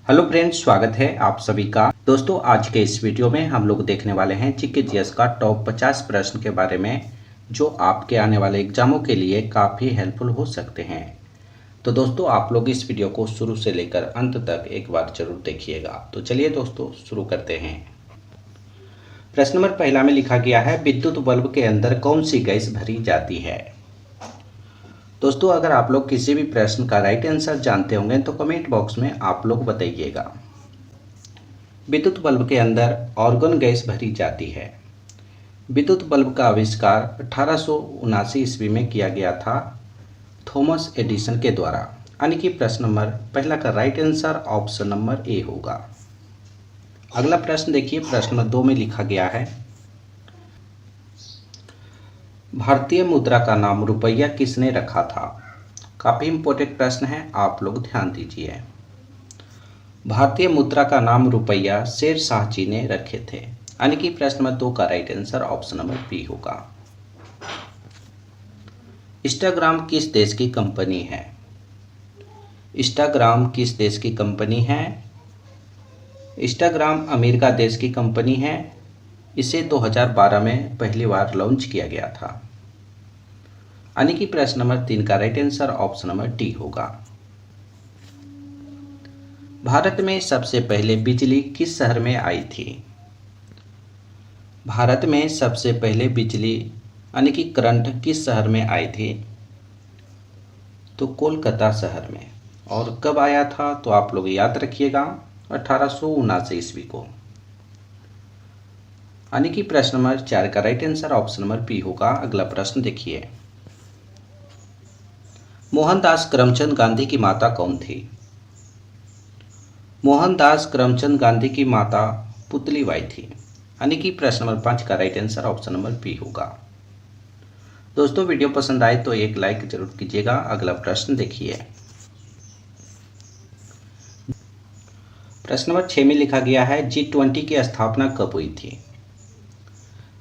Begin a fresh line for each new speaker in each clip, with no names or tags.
Hello friends, स्वागत है आप सभी का। दोस्तों, आज के इस वीडियो में हम लोग देखने वाले हैं जीके जीएस का टॉप 50 प्रश्न के बारे में, जो आपके आने वाले एग्जामों के लिए काफ़ी हेल्पफुल हो सकते हैं। तो दोस्तों, आप लोग इस वीडियो को शुरू से लेकर अंत तक एक बार जरूर देखिएगा। तो चलिए दोस्तों, शुरू करते हैं। प्रश्न नंबर पहला में लिखा गया है, विद्युत बल्ब के अंदर कौन सी गैस भरी जाती है। दोस्तों, अगर आप लोग किसी भी प्रश्न का राइट आंसर जानते होंगे तो कमेंट बॉक्स में आप लोग बताइएगा। विद्युत बल्ब के अंदर आर्गन गैस भरी जाती है। विद्युत बल्ब का आविष्कार 1879 ईस्वी में किया गया था थॉमस एडिसन के द्वारा। यानी कि प्रश्न नंबर पहला का right answer option number A होगा। अगला प्रश्न देखिए, प्रश्न नंबर 2 में लिखा गया है, भारतीय मुद्रा का नाम रुपया किसने रखा था। काफ़ी इंपॉर्टेंट प्रश्न है, आप लोग ध्यान दीजिए। भारतीय मुद्रा का नाम रुपया शेर शाह जी ने रखे थे। यानी कि प्रश्न नंबर 2 का right answer option number B होगा। इंस्टाग्राम किस देश की कंपनी है। इंस्टाग्राम किस देश की कंपनी है। इंस्टाग्राम अमेरिका देश की कंपनी है। इसे 2012 में पहली बार लॉन्च किया गया था। यानी कि प्रश्न नंबर 3 का right answer option number D होगा। भारत में सबसे पहले बिजली किस शहर में आई थी। भारत में सबसे पहले बिजली यानी कि करंट किस शहर में आई थी। तो कोलकाता शहर में। और कब आया था तो आप लोग याद रखिएगा, 1879 ईस्वी को। यानी कि प्रश्न नंबर 4 का right answer option number B होगा। अगला प्रश्न देखिए, मोहनदास करमचंद गांधी की माता कौन थी। मोहनदास करमचंद गांधी की माता पुतलीबाई थी। यानी कि प्रश्न नंबर 5 का right answer option number B होगा। दोस्तों, वीडियो पसंद आए तो एक लाइक जरूर कीजिएगा। अगला प्रश्न देखिए, प्रश्न नंबर 6 में लिखा गया है, G20 की स्थापना कब हुई थी।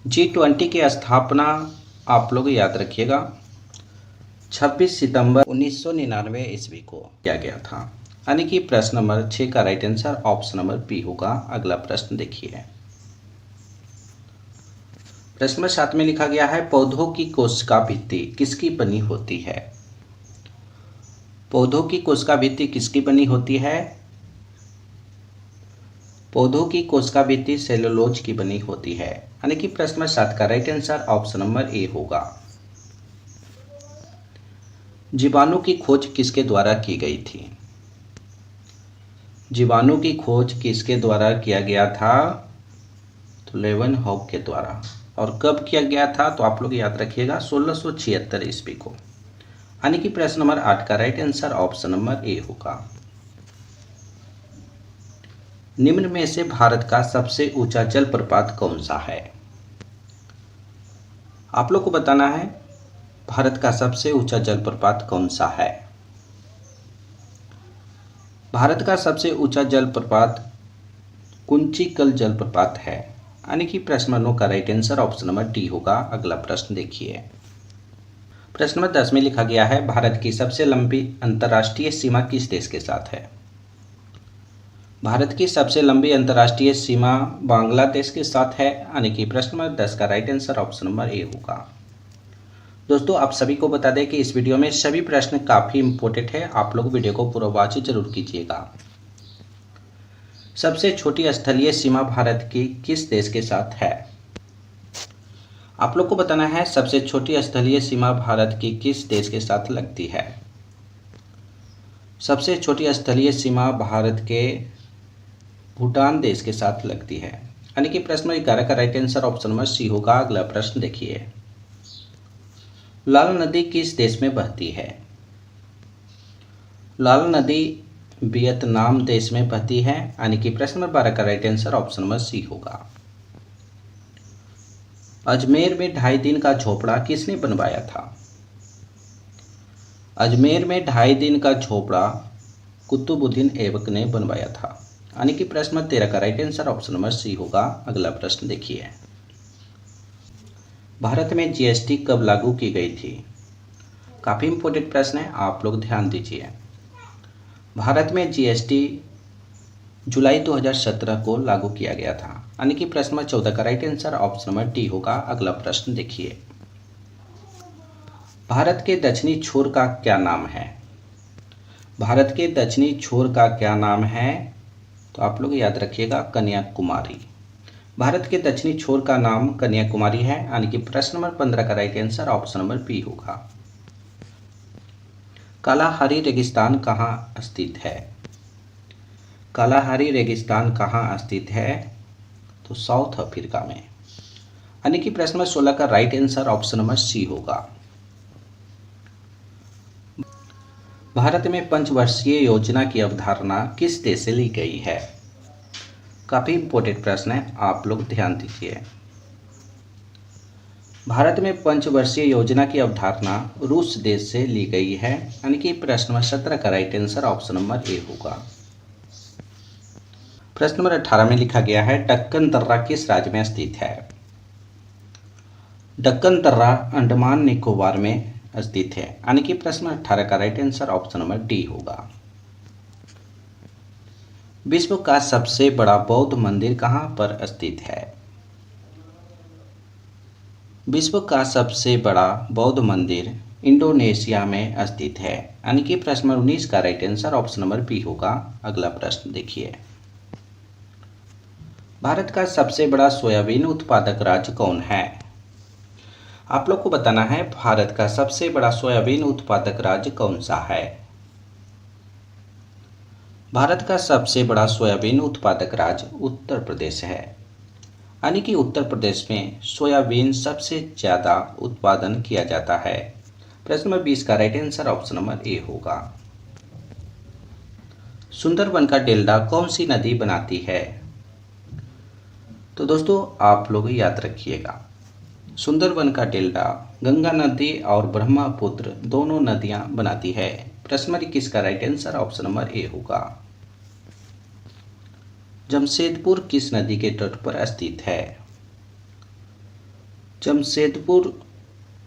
G20 की स्थापना आप लोग याद रखिएगा 26 सितंबर 1999 ईस्वी को किया गया था। यानी कि प्रश्न नंबर 6 का right answer option number B होगा। अगला प्रश्न देखिए, प्रश्न नंबर 7 में लिखा गया है, पौधों की कोशिका भित्ति किसकी बनी होती है। पौधों की कोशिका भित्ति किसकी बनी होती है। पौधों की कोशिका भित्ति सेलुलोज की बनी होती है। यानी कि प्रश्न नंबर 7 का right answer option number A होगा। जीवाणु की खोज किसके द्वारा की गई थी। जीवाणु की खोज किसके द्वारा किया गया था। तो लेवेनहॉक के द्वारा। और कब किया गया था तो आप लोग याद रखिएगा 1676 ईस्वी को। यानी कि प्रश्न नंबर 8 का right answer option number A होगा। निम्न में से भारत का सबसे ऊंचा जलप्रपात कौन सा है। आप लोग को बताना है भारत का सबसे ऊंचा जलप्रपात कौन सा है। भारत का सबसे ऊंचा जलप्रपात कुंचिकल जलप्रपात है। यानी कि प्रश्न नंबर 9 का right answer option number D होगा। अगला प्रश्न देखिए, प्रश्न नंबर 10 में लिखा गया है, भारत की सबसे लंबी अंतर्राष्ट्रीय सीमा किस देश के साथ है। भारत की सबसे लंबी अंतर्राष्ट्रीय सीमा बांग्लादेश के साथ है। यानी कि प्रश्न नंबर 10 का right answer option number A होगा। दोस्तों, आप सभी को बता दें कि इस वीडियो में सभी प्रश्न काफ़ी इंपॉर्टेंट है, आप लोग वीडियो को पूरा वॉच जरूर कीजिएगा। सबसे छोटी स्थलीय सीमा भारत की किस देश के साथ है। आप लोग को बताना है सबसे छोटी स्थलीय सीमा भारत की किस देश के साथ लगती है। सबसे छोटी स्थलीय सीमा भारत के भूटान देश के साथ लगती है। यानी कि प्रश्न नंबर 11 का right answer option number C होगा। अगला प्रश्न देखिए, लाल नदी किस देश में बहती है। लाल नदी वियतनाम देश में बहती है। यानी कि प्रश्न नंबर 12 का right answer option number C होगा। अजमेर में 2.5 दिन का झोपड़ा किसने बनवाया था। अजमेर में 2.5 दिन का झोपड़ा कुतुबुद्दीन ऐबक ने बनवाया था। यानी कि प्रश्न नंबर 13 का right answer option number C होगा। अगला प्रश्न देखिए, भारत में जीएसटी कब लागू की गई थी। काफ़ी इंपॉर्टेंट प्रश्न है, आप लोग ध्यान दीजिए। भारत में जीएसटी जुलाई 2017 को लागू किया गया था। यानी कि प्रश्न नंबर 14 का right answer option number D होगा। अगला प्रश्न देखिए, भारत के दक्षिणी छोर का क्या नाम है? भारत के दक्षिणी छोर का क्या नाम है? तो आप लोग याद रखिएगा, कन्याकुमारी। भारत के दक्षिणी छोर का नाम कन्याकुमारी है। यानी कि प्रश्न नंबर 15 का right answer option number B होगा। कालाहारी रेगिस्तान कहाँ स्थित है? कालाहारी रेगिस्तान कहाँ स्थित है? तो साउथ अफ्रीका में। यानी कि प्रश्न नंबर 16 का right answer option number C होगा। भारत में पंचवर्षीय योजना की अवधारणा किस देश से ली गई है? काफी इंपॉर्टेंट प्रश्न है, आप लोग ध्यान दीजिए। भारत में पंचवर्षीय योजना की अवधारणा रूस देश से ली गई है। यानी कि प्रश्न नंबर 17 का right answer option number A होगा। प्रश्न नंबर 18 में लिखा गया है, दक्कन दर्रा किस राज्य में स्थित है? दक्कन दर्रा अंडमान निकोबार में स्थित है। यानी कि प्रश्न नंबर 18 का right answer option number D होगा। विश्व का सबसे बड़ा बौद्ध मंदिर कहाँ पर स्थित है? विश्व का सबसे बड़ा बौद्ध मंदिर इंडोनेशिया में स्थित है। यानी कि प्रश्न नंबर 19 का right answer option number B होगा। अगला प्रश्न देखिए, भारत का सबसे बड़ा सोयाबीन उत्पादक राज्य कौन है? आप लोग को बताना है भारत का सबसे बड़ा सोयाबीन उत्पादक राज्य कौन सा है। भारत का सबसे बड़ा सोयाबीन उत्पादक राज्य उत्तर प्रदेश है। यानी कि उत्तर प्रदेश में सोयाबीन सबसे ज़्यादा उत्पादन किया जाता है। प्रश्न नंबर 20 का right answer option number A होगा। सुंदरबन का डेल्टा कौन सी नदी बनाती है? तो दोस्तों आप लोग याद रखिएगा, सुंदरबन का डेल्टा गंगा नदी और ब्रह्मपुत्र दोनों नदियां बनाती है। प्रश्न नंबर 21 का right answer option number A होगा। जमशेदपुर किस नदी के तट पर स्थित है? जमशेदपुर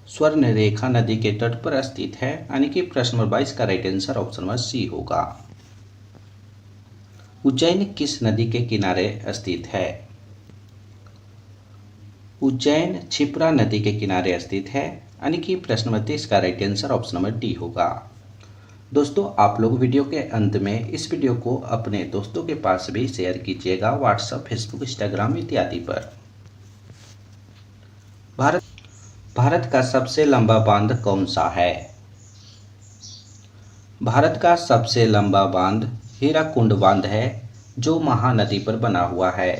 स्वर्णरेखा नदी के तट पर स्थित है। यानी कि प्रश्न नंबर 22 का right answer option number C होगा। उज्जैन किस नदी के किनारे स्थित है? उज्जैन क्षिप्रा नदी के किनारे स्थित है। यानी कि प्रश्न नंबर 23 का right answer option number D होगा। दोस्तों आप लोग वीडियो के अंत में इस वीडियो को अपने दोस्तों के पास भी शेयर कीजिएगा, व्हाट्सएप, फेसबुक, इंस्टाग्राम इत्यादि पर। भारत का सबसे लंबा बांध कौन सा है? भारत का सबसे लंबा बांध हीराकुंड बांध है, जो महानदी पर बना हुआ है।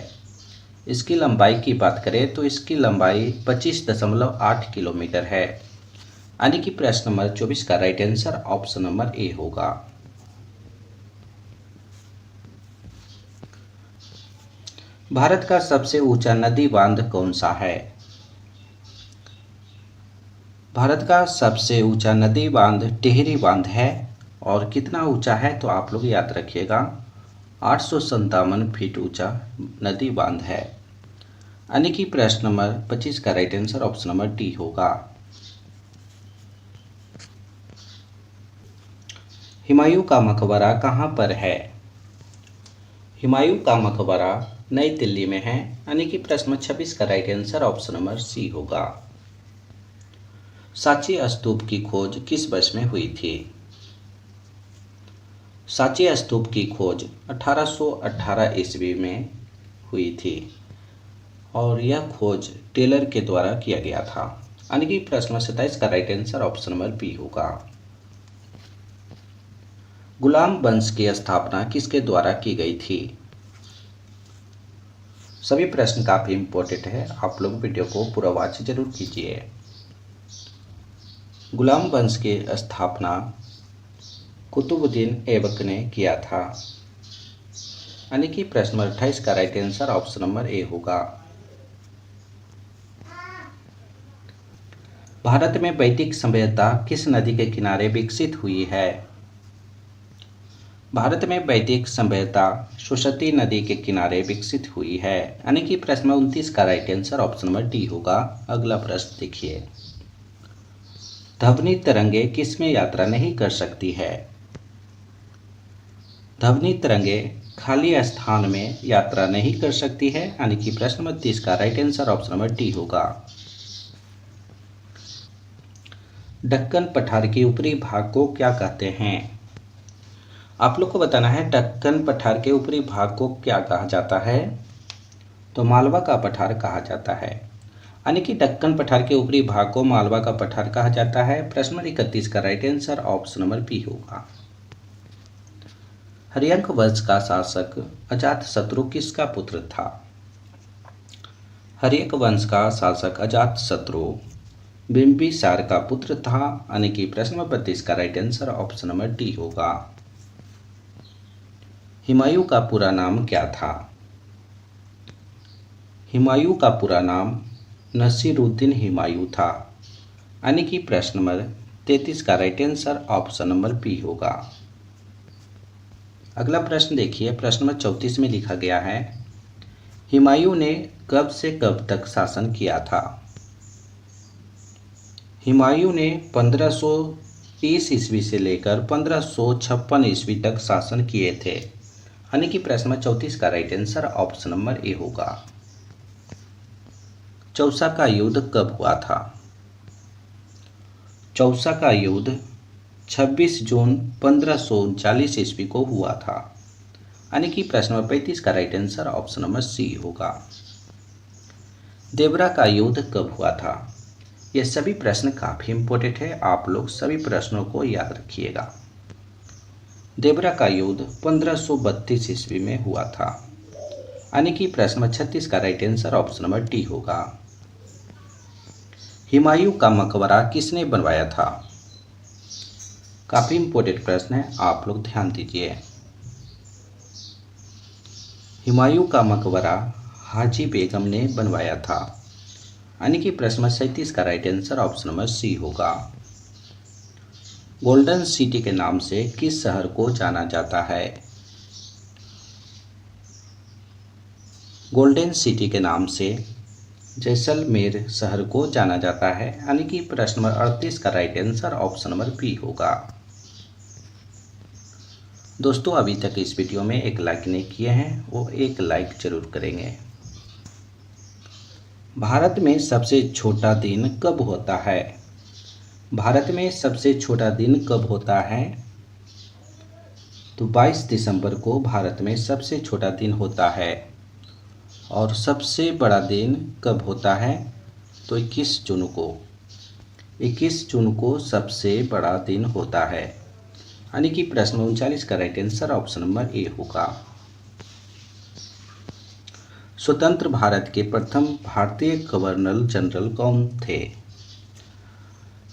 इसकी लंबाई की बात करें तो इसकी लंबाई 25.8 किलोमीटर है। यानी कि प्रश्न नंबर 24 का right answer option number A होगा। भारत का सबसे ऊंचा नदी बांध कौन सा है? भारत का सबसे ऊंचा नदी बांध टिहरी बांध है। और कितना ऊंचा है तो आप लोग याद रखिएगा, 857 फीट ऊंचा नदी बांध है। यानी कि प्रश्न नंबर 25 का right answer option number D होगा। हुमायूं का मकबरा कहाँ पर है? हुमायूं का मकबरा नई दिल्ली में है। यानी कि प्रश्न नंबर 26 का right answer option number C होगा। सांची स्तूप की खोज किस वर्ष में हुई थी? सांची स्तूप की खोज 1818 ईस्वी में हुई थी और यह खोज टेलर के द्वारा किया गया था। यानी कि प्रश्न नंबर 27 का right answer option number B होगा। गुलाम वंश की स्थापना किसके द्वारा की गई थी? सभी प्रश्न काफी इंपॉर्टेंट है, आप लोग वीडियो को पूरा वॉच जरूर कीजिए। गुलाम वंश की स्थापना कुतुबुद्दीन ऐबक ने किया था। यानी कि प्रश्न नंबर 28 का right answer option number A होगा। भारत में वैदिक सभ्यता किस नदी के किनारे विकसित हुई है? भारत में वैदिक सभ्यता सरस्वती नदी के किनारे विकसित हुई है। यानी कि प्रश्न नंबर 29 का right answer option number D होगा। अगला प्रश्न देखिए, ध्वनि तरंगे किस में यात्रा नहीं कर सकती है? ध्वनि तरंगें खाली स्थान में यात्रा नहीं कर सकती है, यानी कि प्रश्न नंबर 30 का right answer option number D होगा। दक्कन पठार के ऊपरी भाग को क्या कहते हैं? आप लोग को बताना है दक्कन पठार के ऊपरी भाग को क्या कहा जाता है। तो मालवा का पठार कहा जाता है, यानी कि दक्कन पठार के ऊपरी भाग को मालवा का पठार कहा जाता है। प्रश्न नंबर 31 का right answer option number B होगा। हर्यंक वंश का शासक अजातशत्रु किसका पुत्र था? हर्यंक वंश का शासक अजातशत्रु बिंबिसार का पुत्र था, यानी कि प्रश्न नंबर 32 का right answer option number D होगा। हुमायूं का पूरा नाम क्या था? हुमायूं का पूरा नाम नसीरुद्दीन हुमायूं था, यानी कि प्रश्न नंबर 33 का right answer option number B होगा। अगला प्रश्न देखिए, प्रश्न नंबर 34 में लिखा गया है हुमायूं ने कब से कब तक शासन किया था? हुमायूं ने 1530 ईस्वी से लेकर 1556 ईस्वी तक शासन किए थे, यानी कि प्रश्न नंबर 34 का right answer option number A होगा। चौसा का युद्ध कब हुआ था? चौसा का युद्ध 26 जून 1539 ईस्वी को हुआ था, यानी कि प्रश्न नंबर 35 का right answer option number C होगा। देवरा का युद्ध कब हुआ था? ये सभी प्रश्न काफ़ी इंपॉर्टेंट है, आप लोग सभी प्रश्नों को याद रखिएगा। देवरा का युद्ध 1532 ईस्वी में हुआ था, यानी कि प्रश्न नंबर 36 का right answer option number D होगा। हुमायूं का मकबरा किसने बनवाया था? काफ़ी इंपॉर्टेंट प्रश्न है, आप लोग ध्यान दीजिए। हुमायूं का मकबरा हाजी बेगम ने बनवाया था, यानी कि प्रश्न नंबर 37 का right answer option number C होगा। गोल्डन सिटी के नाम से किस शहर को जाना जाता है? गोल्डन सिटी के नाम से जैसलमेर शहर को जाना जाता है, यानी कि प्रश्न नंबर 38 का right answer option number B होगा। दोस्तों, अभी तक इस वीडियो में एक लाइक नहीं किए हैं वो एक लाइक जरूर करेंगे। भारत में सबसे छोटा दिन कब होता है? भारत में सबसे छोटा दिन कब होता है? तो 22 दिसंबर को भारत में सबसे छोटा दिन होता है। और सबसे बड़ा दिन कब होता है? तो 21 जून को। 21 जून को सबसे बड़ा दिन होता है, यानी कि प्रश्न 39 का right answer option number A होगा। स्वतंत्र भारत के प्रथम भारतीय गवर्नर जनरल कौन थे?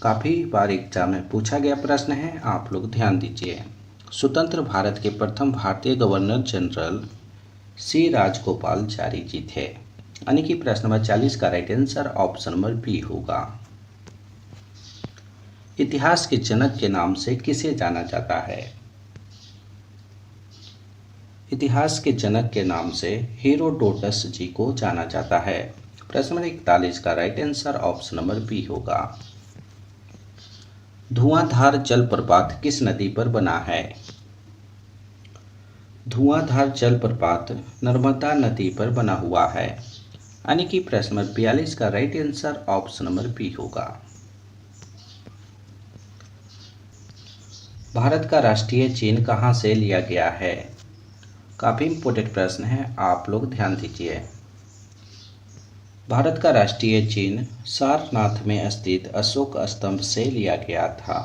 काफ़ी बार एग्जाम में पूछा गया प्रश्न है, आप लोग ध्यान दीजिए। स्वतंत्र भारत के प्रथम भारतीय governor general C Rajagopalachari ji थे, यानी कि प्रश्न नंबर 40 का right answer option number B होगा। इतिहास के जनक के नाम से किसे जाना जाता है? इतिहास के जनक के नाम से हेरोडोटस जी को जाना जाता है। प्रश्न नंबर 41 का right answer option number B होगा। धुआंधार जलप्रपात किस नदी पर बना है? धुआंधार जलप्रपात नर्मदा नदी पर बना हुआ है, यानी कि प्रश्न नंबर 42 का right answer option number B होगा। भारत का राष्ट्रीय चिन्ह कहाँ से लिया गया है? काफ़ी इंपॉर्टेंट प्रश्न है, आप लोग ध्यान दीजिए। भारत का राष्ट्रीय चिन्ह सारनाथ में स्थित अशोक स्तंभ से लिया गया था,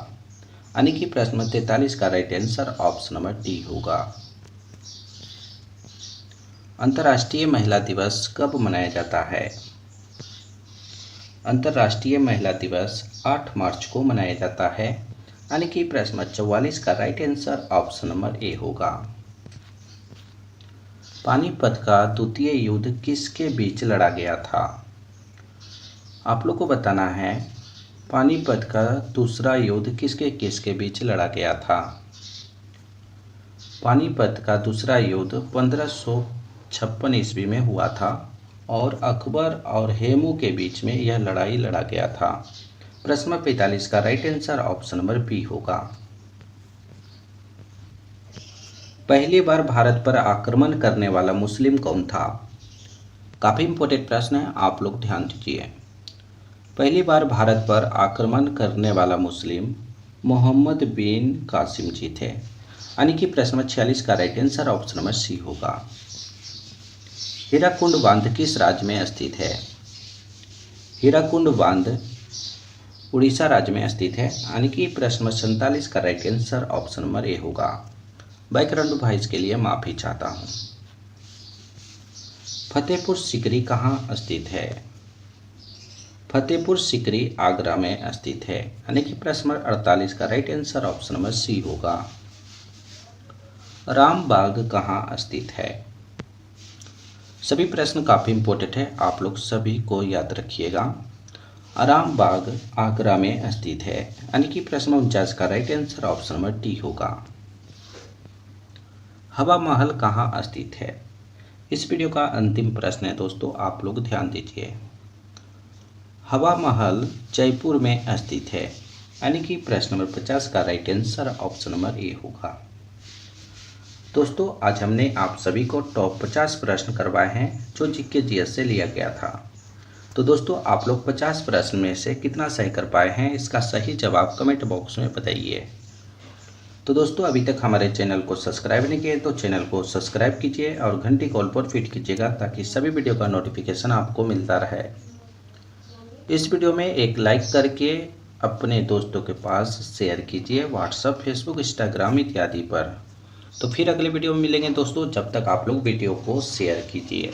यानी कि प्रश्न नंबर 43 का right answer option number D होगा। अंतर्राष्ट्रीय महिला दिवस कब मनाया जाता है? अंतर्राष्ट्रीय महिला दिवस 8 मार्च को मनाया जाता है, यानी कि प्रश्न नंबर 44 का right answer option number A होगा। पानीपत का द्वितीय युद्ध किसके बीच लड़ा गया था? आप लोग को बताना है पानीपत का दूसरा युद्ध किसके किसके बीच लड़ा गया था। पानीपत का दूसरा युद्ध 1556 ईस्वी में हुआ था और अकबर और हेमू के बीच में यह लड़ाई लड़ा गया था। प्रश्न नंबर 45 का right answer option number B होगा। पहली बार भारत पर आक्रमण करने वाला मुस्लिम कौन था? काफ़ी इंपॉर्टेंट प्रश्न है, आप लोग ध्यान दीजिए। पहली बार भारत पर आक्रमण करने वाला मुस्लिम मोहम्मद बिन कासिम जी थे। यानी कि प्रश्न नंबर 46 का right answer option number C होगा। हीराकुंड बांध किस राज्य में स्थित है? हीराकुंड बांध उड़ीसा राज्य में स्थित है। यानी कि प्रश्न नंबर 47 का right answer option number A होगा। व्याकरण भाई इसके लिए माफी चाहता हूँ। फतेहपुर सीकरी कहाँ स्थित है? फतेहपुर सीकरी आगरा में स्थित है। यानी कि प्रश्न नंबर 48 का right answer option number C होगा। रामबाग कहाँ स्थित है? सभी प्रश्न काफी इंपॉर्टेंट है, आप लोग सभी को याद रखिएगा। रामबाग आगरा में स्थित है। यानी कि प्रश्न 49 का right answer option number D होगा। हवा महल कहाँ स्थित है? इस वीडियो का अंतिम प्रश्न है दोस्तों, आप लोग ध्यान दीजिए। हवा महल जयपुर में स्थित है। यानी कि प्रश्न नंबर 50 का right answer option number A होगा। दोस्तों आज हमने आप सभी को टॉप 50 प्रश्न करवाए हैं जो जीके जीएस से लिया गया था। तो दोस्तों आप लोग 50 प्रश्न में से कितना सही कर पाए हैं, इसका सही जवाब कमेंट बॉक्स में बताइए। तो दोस्तों अभी तक हमारे चैनल को सब्सक्राइब नहीं किए तो चैनल को सब्सक्राइब कीजिए और घंटी कॉल पर फिट कीजिएगा ताकि सभी वीडियो का नोटिफिकेशन आपको मिलता रहे। इस वीडियो में एक लाइक करके अपने दोस्तों के पास शेयर कीजिए व्हाट्सएप, फेसबुक, इंस्टाग्राम इत्यादि पर। तो फिर अगले वीडियो में मिलेंगे दोस्तों, जब तक आप लोग वीडियो को शेयर कीजिए।